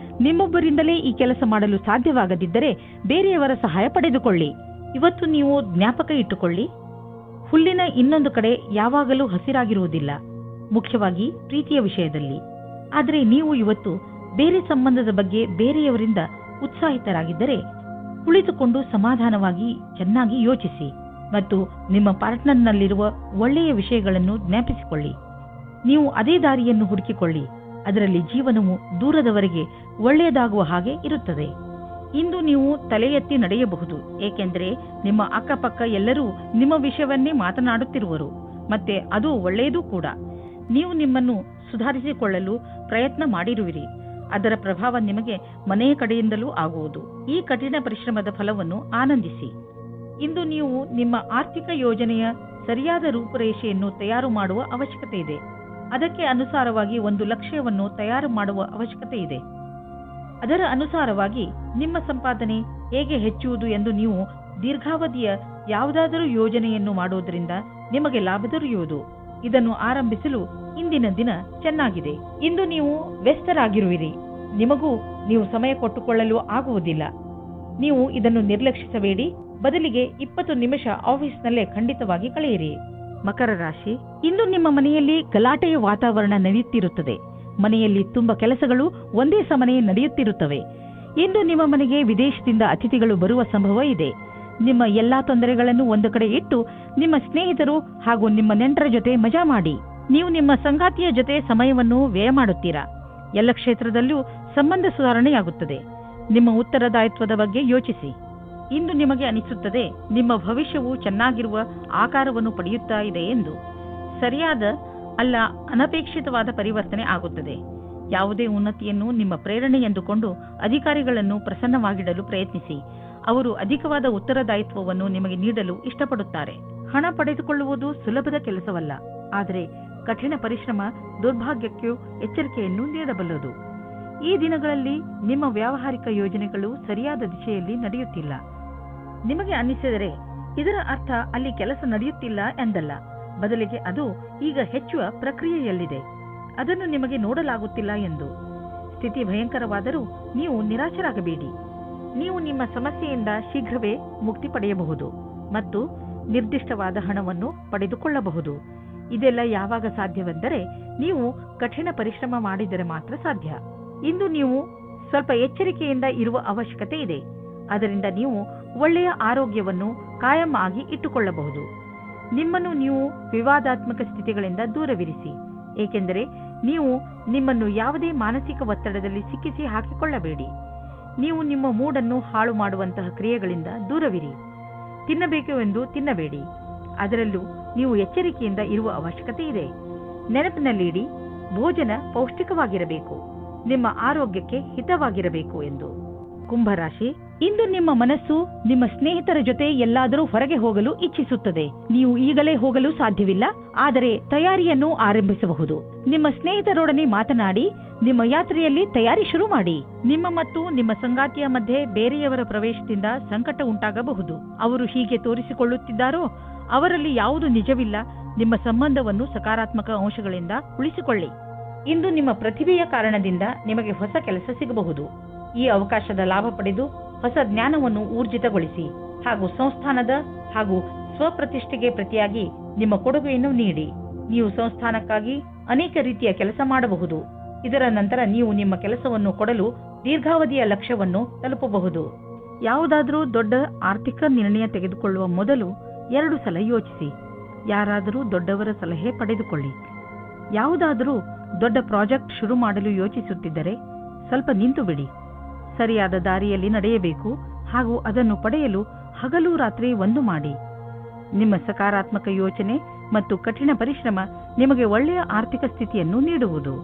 ನಿಮ್ಮೊಬ್ಬರಿಂದಲೇ ಈ ಕೆಲಸ ಮಾಡಲು ಸಾಧ್ಯವಾಗದಿದ್ದರೆ ಬೇರೆಯವರ ಸಹಾಯ ಪಡೆದುಕೊಳ್ಳಿ. ಇವತ್ತು ನೀವು ಜ್ಞಾಪಕ ಇಟ್ಟುಕೊಳ್ಳಿ, ಹುಲ್ಲಿನ ಇನ್ನೊಂದು ಕಡೆ ಯಾವಾಗಲೂ ಹಸಿರಾಗಿರುವುದಿಲ್ಲ, ಮುಖ್ಯವಾಗಿ ಪ್ರೀತಿಯ ವಿಷಯದಲ್ಲಿ. ಆದರೆ ನೀವು ಇವತ್ತು ಬೇರೆ ಸಂಬಂಧದ ಬಗ್ಗೆ ಬೇರೆಯವರಿಂದ ಉತ್ಸಾಹಿತರಾಗಿದ್ದರೆ ಕುಳಿತುಕೊಂಡು ಸಮಾಧಾನವಾಗಿ ಚೆನ್ನಾಗಿ ಯೋಚಿಸಿ ಮತ್ತು ನಿಮ್ಮ ಪಾರ್ಟ್ನರ್ನಲ್ಲಿರುವ ಒಳ್ಳೆಯ ವಿಷಯಗಳನ್ನು ಜ್ಞಾಪಿಸಿಕೊಳ್ಳಿ. ನೀವು ಅದೇ ದಾರಿಯನ್ನು ಹುಡುಕಿಕೊಳ್ಳಿ. ಅದರಲ್ಲಿ ಜೀವನವು ದೂರದವರೆಗೆ ಒಳ್ಳೆಯದಾಗುವ ಹಾಗೆ ಇರುತ್ತದೆ. ಇಂದು ನೀವು ತಲೆ ಎತ್ತಿ ನಡೆಯಬಹುದು, ಏಕೆಂದರೆ ನಿಮ್ಮ ಅಕ್ಕಪಕ್ಕ ಎಲ್ಲರೂ ನಿಮ್ಮ ವಿಷಯವನ್ನೇ ಮಾತನಾಡುತ್ತಿರುವರು, ಮತ್ತೆ ಅದು ಒಳ್ಳೆಯದೂ ಕೂಡ. ನೀವು ನಿಮ್ಮನ್ನು ಸುಧಾರಿಸಿಕೊಳ್ಳಲು ಪ್ರಯತ್ನ ಮಾಡಿರುವಿರಿ. ಅದರ ಪ್ರಭಾವ ನಿಮಗೆ ಮನೆಯ ಕಡೆಯಿಂದಲೂ ಆಗುವುದು. ಈ ಕಠಿಣ ಪರಿಶ್ರಮದ ಫಲವನ್ನು ಆನಂದಿಸಿ. ಇಂದು ನೀವು ನಿಮ್ಮ ಆರ್ಥಿಕ ಯೋಜನೆಯ ಸರಿಯಾದ ರೂಪುರೇಷೆಯನ್ನು ತಯಾರು ಮಾಡುವ ಅವಶ್ಯಕತೆ ಇದೆ. ಅದಕ್ಕೆ ಅನುಸಾರವಾಗಿ ಒಂದು ಲಕ್ಷ್ಯವನ್ನು ತಯಾರು ಮಾಡುವ ಅವಶ್ಯಕತೆ ಇದೆ. ಅದರ ಅನುಸಾರವಾಗಿ ನಿಮ್ಮ ಸಂಪಾದನೆ ಹೇಗೆ ಹೆಚ್ಚುವುದು ಎಂದು ನೀವು ದೀರ್ಘಾವಧಿಯ ಯಾವುದಾದರೂ ಯೋಜನೆಯನ್ನು ಮಾಡುವುದರಿಂದ ನಿಮಗೆ ಲಾಭ ದೊರೆಯುವುದು. ಇದನ್ನು ಆರಂಭಿಸಲು ಇಂದಿನ ದಿನ ಚೆನ್ನಾಗಿದೆ. ಇಂದು ನೀವು ವ್ಯಸ್ತರಾಗಿರುವಿರಿ. ನಿಮಗೂ ನೀವು ಸಮಯ ಕೊಟ್ಟುಕೊಳ್ಳಲು ಆಗುವುದಿಲ್ಲ. ನೀವು ಇದನ್ನು ನಿರ್ಲಕ್ಷಿಸಬೇಡಿ. ಬದಲಿಗೆ 20 ನಿಮಿಷ ಆಫೀಸ್ನಲ್ಲೇ ಖಂಡಿತವಾಗಿ ಕಳೆಯಿರಿ. ಮಕರ ರಾಶಿ, ಇಂದು ನಿಮ್ಮ ಮನೆಯಲ್ಲಿ ಗಲಾಟೆಯ ವಾತಾವರಣ ನಡೆಯುತ್ತಿರುತ್ತದೆ. ಮನೆಯಲ್ಲಿ ತುಂಬ ಕೆಲಸಗಳು ಒಂದೇ ಸಮನೆ ನಡೆಯುತ್ತಿರುತ್ತವೆ. ಇಂದು ನಿಮ್ಮ ಮನೆಗೆ ವಿದೇಶದಿಂದ ಅತಿಥಿಗಳು ಬರುವ ಸಂಭವ ಇದೆ. ನಿಮ್ಮ ಎಲ್ಲಾ ತೊಂದರೆಗಳನ್ನು ಒಂದು ಕಡೆ ಇಟ್ಟು ನಿಮ್ಮ ಸ್ನೇಹಿತರು ಹಾಗೂ ನಿಮ್ಮ ನೆಂಟರ ಜೊತೆ ಮಜಾ ಮಾಡಿ. ನೀವು ನಿಮ್ಮ ಸಂಗಾತಿಯ ಜೊತೆ ಸಮಯವನ್ನು ವ್ಯಯ ಮಾಡುತ್ತೀರಾ. ಎಲ್ಲ ಕ್ಷೇತ್ರದಲ್ಲೂ ಸಂಬಂಧ ಸುಧಾರಣೆಯಾಗುತ್ತದೆ. ನಿಮ್ಮ ಉತ್ತರದಾಯಿತ್ವದ ಬಗ್ಗೆ ಯೋಚಿಸಿ. ಇಂದು ನಿಮಗೆ ಅನಿಸುತ್ತದೆ ನಿಮ್ಮ ಭವಿಷ್ಯವು ಚೆನ್ನಾಗಿರುವ ಆಕಾರವನ್ನು ಪಡೆಯುತ್ತಾ ಇದೆ ಎಂದು. ಸರಿಯಾದ ಅಲ್ಲ ಅನಪೇಕ್ಷಿತವಾದ ಪರಿವರ್ತನೆ ಆಗುತ್ತದೆ. ಯಾವುದೇ ಉನ್ನತಿಯನ್ನು ನಿಮ್ಮ ಪ್ರೇರಣೆ ಎಂದುಕೊಂಡು ಅಧಿಕಾರಿಗಳನ್ನು ಪ್ರಸನ್ನವಾಗಿಡಲು ಪ್ರಯತ್ನಿಸಿ. ಅವರು ಅಧಿಕವಾದ ಉತ್ತರದಾಯಿತ್ವವನ್ನು ನಿಮಗೆ ನೀಡಲು ಇಷ್ಟಪಡುತ್ತಾರೆ. ಹಣ ಪಡೆದುಕೊಳ್ಳುವುದು ಸುಲಭದ ಕೆಲಸವಲ್ಲ, ಆದರೆ ಕಠಿಣ ಪರಿಶ್ರಮ ದುರ್ಭಾಗ್ಯಕ್ಕೂ ಎಚ್ಚರಿಕೆಯನ್ನು ನೀಡಬಲ್ಲದು. ಈ ದಿನಗಳಲ್ಲಿ ನಿಮ್ಮ ವ್ಯಾವಹಾರಿಕ ಯೋಜನೆಗಳು ಸರಿಯಾದ ದಿಶೆಯಲ್ಲಿ ನಡೆಯುತ್ತಿಲ್ಲ. ನಿಮಗೆ ಅನ್ನಿಸಿದರೆ ಇದರ ಅರ್ಥ ಅಲ್ಲಿ ಕೆಲಸ ನಡೆಯುತ್ತಿಲ್ಲ ಎಂದಲ್ಲ, ಬದಲಿಗೆ ಅದು ಈಗ ಹೆಚ್ಚುವ ಪ್ರಕ್ರಿಯೆಯಲ್ಲಿದೆ. ಅದನ್ನು ನಿಮಗೆ ನೋಡಲಾಗುತ್ತಿಲ್ಲ ಎಂದು. ಸ್ಥಿತಿ ಭಯಂಕರವಾದರೂ ನೀವು ನಿರಾಶರಾಗಬೇಡಿ. ನೀವು ನಿಮ್ಮ ಸಮಸ್ಯೆಯಿಂದ ಶೀಘ್ರವೇ ಮುಕ್ತಿ ಪಡೆಯಬಹುದು ಮತ್ತು ನಿರ್ದಿಷ್ಟವಾದ ಹಣವನ್ನು ಪಡೆದುಕೊಳ್ಳಬಹುದು. ಇದೆಲ್ಲ ಯಾವಾಗ ಸಾಧ್ಯವೆಂದರೆ ನೀವು ಕಠಿಣ ಪರಿಶ್ರಮ ಮಾಡಿದರೆ ಮಾತ್ರ ಸಾಧ್ಯ. ಇಂದು ನೀವು ಸ್ವಲ್ಪ ಎಚ್ಚರಿಕೆಯಿಂದ ಇರುವ ಅವಶ್ಯಕತೆ ಇದೆ. ಅದರಿಂದ ನೀವು ಒಳ್ಳೆಯ ಆರೋಗ್ಯವನ್ನು ಕಾಯಂ ಆಗಿ ಇಟ್ಟುಕೊಳ್ಳಬಹುದು. ನಿಮ್ಮನ್ನು ನೀವು ವಿವಾದಾತ್ಮಕ ಸ್ಥಿತಿಗಳಿಂದ ದೂರವಿರಿಸಿ, ಏಕೆಂದರೆ ನೀವು ನಿಮ್ಮನ್ನು ಯಾವುದೇ ಮಾನಸಿಕ ಒತ್ತಡದಲ್ಲಿ ಸಿಕ್ಕಿಸಿ ಹಾಕಿಕೊಳ್ಳಬೇಡಿ. ನೀವು ನಿಮ್ಮ ಮೂಡನ್ನು ಹಾಳು ಮಾಡುವಂತಹ ಕ್ರಿಯೆಗಳಿಂದ ದೂರವಿರಿ. ತಿನ್ನಬೇಕು ಎಂದು ತಿನ್ನಬೇಡಿ. ಅದರಲ್ಲೂ ನೀವು ಎಚ್ಚರಿಕೆಯಿಂದ ಇರುವ ಅವಶ್ಯಕತೆ ಇದೆ. ನೆನಪಿನಲ್ಲಿಡಿ, ಭೋಜನ ಪೌಷ್ಟಿಕವಾಗಿರಬೇಕು, ನಿಮ್ಮ ಆರೋಗ್ಯಕ್ಕೆ ಹಿತವಾಗಿರಬೇಕು ಎಂದು. ಕುಂಭರಾಶಿ, ಇಂದು ನಿಮ್ಮ ಮನಸ್ಸು ನಿಮ್ಮ ಸ್ನೇಹಿತರ ಜೊತೆ ಎಲ್ಲಾದರೂ ಹೊರಗೆ ಹೋಗಲು ಇಚ್ಛಿಸುತ್ತದೆ. ನೀವು ಈಗಲೇ ಹೋಗಲು ಸಾಧ್ಯವಿಲ್ಲ, ಆದರೆ ತಯಾರಿಯನ್ನು ಆರಂಭಿಸಬಹುದು. ನಿಮ್ಮ ಸ್ನೇಹಿತರೊಡನೆ ಮಾತನಾಡಿ ನಿಮ್ಮ ಯಾತ್ರೆಯಲ್ಲಿ ತಯಾರಿ ಶುರು ಮಾಡಿ. ನಿಮ್ಮ ಮತ್ತು ನಿಮ್ಮ ಸಂಗಾತಿಯ ಮಧ್ಯೆ ಬೇರೆಯವರ ಪ್ರವೇಶದಿಂದ ಸಂಕಟ ಉಂಟಾಗಬಹುದು. ಅವರು ಹೀಗೆ ತೋರಿಸಿಕೊಳ್ಳುತ್ತಿದ್ದಾರೋ ಅವರಲ್ಲಿ ಯಾವುದು ನಿಜವಿಲ್ಲ. ನಿಮ್ಮ ಸಂಬಂಧವನ್ನು ಸಕಾರಾತ್ಮಕ ಅಂಶಗಳಿಂದ ಉಳಿಸಿಕೊಳ್ಳಿ. ಇಂದು ನಿಮ್ಮ ಪ್ರತಿಭೆಯ ಕಾರಣದಿಂದ ನಿಮಗೆ ಹೊಸ ಕೆಲಸ ಸಿಗಬಹುದು. ಈ ಅವಕಾಶದ ಲಾಭ ಪಡೆದು ಹೊಸ ಜ್ಞಾನವನ್ನು ಊರ್ಜಿತಗೊಳಿಸಿ ಹಾಗೂ ಸಂಸ್ಥಾನದ ಹಾಗೂ ಸ್ವಪ್ರತಿಷ್ಠೆಗೆ ಪ್ರತಿಯಾಗಿ ನಿಮ್ಮ ಕೊಡುಗೆಯನ್ನು ನೀಡಿ. ನೀವು ಸಂಸ್ಥಾನಕ್ಕಾಗಿ ಅನೇಕ ರೀತಿಯ ಕೆಲಸ ಮಾಡಬಹುದು. ಇದರ ನಂತರ ನೀವು ನಿಮ್ಮ ಕೆಲಸವನ್ನು ಕೊಡಲು ದೀರ್ಘಾವಧಿಯ ಲಕ್ಷ್ಯವನ್ನು ತಲುಪಬಹುದು. ಯಾವುದಾದರೂ ದೊಡ್ಡ ಆರ್ಥಿಕ ನಿರ್ಣಯ ತೆಗೆದುಕೊಳ್ಳುವ ಮೊದಲು 2 ಸಲ ಯೋಚಿಸಿ. ಯಾರಾದರೂ ದೊಡ್ಡವರ ಸಲಹೆ ಪಡೆದುಕೊಳ್ಳಿ. ಯಾವುದಾದರೂ ದೊಡ್ಡ ಪ್ರಾಜೆಕ್ಟ್ ಶುರು ಮಾಡಲು ಯೋಚಿಸುತ್ತಿದ್ದರೆ ಸ್ವಲ್ಪ ನಿಂತು ಬಿಡಿ. ಸರಿಯಾದ ದಾರಿಯಲ್ಲಿ ನಡೆಯಬೇಕು ಹಾಗೂ ಅದನ್ನು ಪಡೆಯಲು ಹಗಲು ರಾತ್ರಿ ಒಂದು ಮಾಡಿ. ನಿಮ್ಮ ಸಕಾರಾತ್ಮಕ ಯೋಚನೆ ಮತ್ತು ಕಠಿಣ ಪರಿಶ್ರಮ ನಿಮಗೆ ಒಳ್ಳೆಯ ಆರ್ಥಿಕ ಸ್ಥಿತಿಯನ್ನು ನೀಡುವುದು.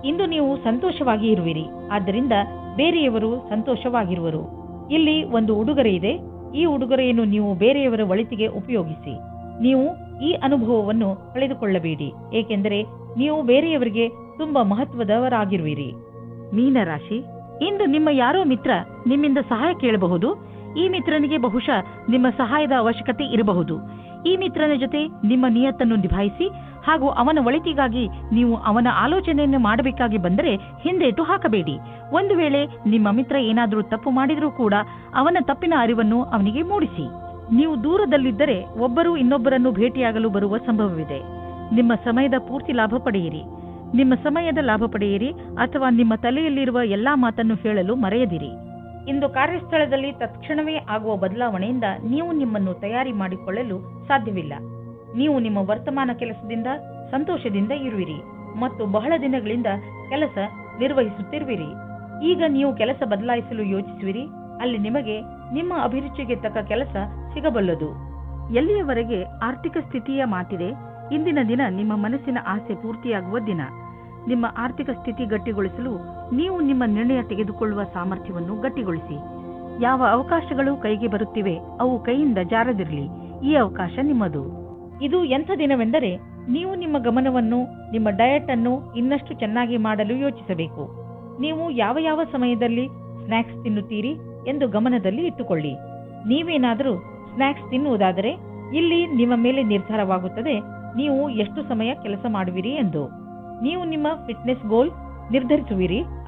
ಇಂದು ನೀವು ಸಂತೋಷವಾಗಿ ಇರುವಿರಿ, ಆದ್ದರಿಂದ ಬೇರೆಯವರು ಸಂತೋಷವಾಗಿರುವರು. ಇಲ್ಲಿ ಒಂದು ಉಡುಗೊರೆ ಇದೆ. ಈ ಉಡುಗೊರೆಯನ್ನು ನೀವು ಬೇರೆಯವರ ಒಳಿತಿಗೆ ಉಪಯೋಗಿಸಿ. ನೀವು ಈ ಅನುಭವವನ್ನು ಕಳೆದುಕೊಳ್ಳಬೇಡಿ, ಏಕೆಂದರೆ ನೀವು ಬೇರೆಯವರಿಗೆ ತುಂಬಾ ಮಹತ್ವದವರಾಗಿರುವಿರಿ. ಮೀನರಾಶಿ, ಇಂದು ನಿಮ್ಮ ಯಾರೋ ಮಿತ್ರ ನಿಮ್ಮಿಂದ ಸಹಾಯ ಕೇಳಬಹುದು. ಈ ಮಿತ್ರನಿಗೆ ಬಹುಶಃ ನಿಮ್ಮ ಸಹಾಯದ ಅವಶ್ಯಕತೆ ಇರಬಹುದು. ಈ ಮಿತ್ರನ ಜೊತೆ ನಿಮ್ಮ ನಿಯತ್ತನ್ನು ನಿಭಾಯಿಸಿ ಹಾಗೂ ಅವನ ಒಳಿತಿಗಾಗಿ ನೀವು ಅವನ ಆಲೋಚನೆಯನ್ನು ಮಾಡಬೇಕಾಗಿ ಬಂದರೆ ಹಿಂದೇಟು ಹಾಕಬೇಡಿ. ಒಂದು ವೇಳೆ ನಿಮ್ಮ ಮಿತ್ರ ಏನಾದರೂ ತಪ್ಪು ಮಾಡಿದರೂ ಕೂಡ ಅವನ ತಪ್ಪಿನ ಅರಿವನ್ನು ಅವನಿಗೆ ಮೂಡಿಸಿ. ನೀವು ದೂರದಲ್ಲಿದ್ದರೆ ಒಬ್ಬರು ಇನ್ನೊಬ್ಬರನ್ನು ಭೇಟಿಯಾಗಲು ಬರುವ ಸಂಭವವಿದೆ. ನಿಮ್ಮ ಸಮಯದ ಪೂರ್ತಿ ಲಾಭ ಪಡೆಯಿರಿ. ನಿಮ್ಮ ಸಮಯದ ಲಾಭ ಪಡೆಯಿರಿ ಅಥವಾ ನಿಮ್ಮ ತಲೆಯಲ್ಲಿರುವ ಎಲ್ಲಾ ಮಾತನ್ನು ಹೇಳಲು ಮರೆಯದಿರಿ. ಇಂದು ಕಾರ್ಯಸ್ಥಳದಲ್ಲಿ ತತ್ಕ್ಷಣವೇ ಆಗುವ ಬದಲಾವಣೆಯಿಂದ ನೀವು ನಿಮ್ಮನ್ನು ತಯಾರಿ ಮಾಡಿಕೊಳ್ಳಲು ಸಾಧ್ಯವಿಲ್ಲ. ನೀವು ನಿಮ್ಮ ವರ್ತಮಾನ ಕೆಲಸದಿಂದ ಸಂತೋಷದಿಂದ ಇರುವಿರಿ ಮತ್ತು ಬಹಳ ದಿನಗಳಿಂದ ಕೆಲಸ ನಿರ್ವಹಿಸುತ್ತಿರುವಿರಿ. ಈಗ ನೀವು ಕೆಲಸ ಬದಲಾಯಿಸಲು ಯೋಚಿಸುವಿರಿ. ಅಲ್ಲಿ ನಿಮಗೆ ನಿಮ್ಮ ಅಭಿರುಚಿಗೆ ತಕ್ಕ ಕೆಲಸ ಸಿಗಬಲ್ಲದು. ಎಲ್ಲಿಯವರೆಗೆ ಆರ್ಥಿಕ ಸ್ಥಿತಿಯ ಮಾತಿದೆ, ಇಂದಿನ ದಿನ ನಿಮ್ಮ ಮನಸ್ಸಿನ ಆಸೆ ಪೂರ್ತಿಯಾಗುವ ದಿನ. ನಿಮ್ಮ ಆರ್ಥಿಕ ಸ್ಥಿತಿ ಗಟ್ಟಿಗೊಳಿಸಲು ನೀವು ನಿಮ್ಮ ನಿರ್ಣಯ ತೆಗೆದುಕೊಳ್ಳುವ ಸಾಮರ್ಥ್ಯವನ್ನು ಗಟ್ಟಿಗೊಳಿಸಿ. ಯಾವ ಅವಕಾಶಗಳು ಕೈಗೆ ಬರುತ್ತಿವೆ ಅವು ಕೈಯಿಂದ ಜಾರದಿರಲಿ. ಈ ಅವಕಾಶ ನಿಮ್ಮದು. ಇದು ಎಂಥ ದಿನವೆಂದರೆ ನೀವು ನಿಮ್ಮ ಗಮನವನ್ನು ನಿಮ್ಮ ಡಯಟ್ ಅನ್ನು ಇನ್ನಷ್ಟು ಚೆನ್ನಾಗಿ ಮಾಡಲು ಯೋಚಿಸಬೇಕು. ನೀವು ಯಾವ ಯಾವ ಸಮಯದಲ್ಲಿ ಸ್ನ್ಯಾಕ್ಸ್ ತಿನ್ನುತ್ತೀರಿ ಎಂದು ಗಮನದಲ್ಲಿ ಇಟ್ಟುಕೊಳ್ಳಿ. ನೀವೇನಾದರೂ ಸ್ನ್ಯಾಕ್ಸ್ ತಿನ್ನುವುದಾದರೆ ಇಲ್ಲಿ ನಿಮ್ಮ ಮೇಲೆ ನಿರ್ಧಾರವಾಗುತ್ತದೆ ನೀವು ಎಷ್ಟು ಸಮಯ ಕೆಲಸ ಮಾಡುವಿರಿ ಎಂದು. ನೀವು ನಿಮ್ಮ ಫಿಟ್ನೆಸ್ ಗೋಲ್ ನಿರ್ಧರಿಸುವಿರಿ.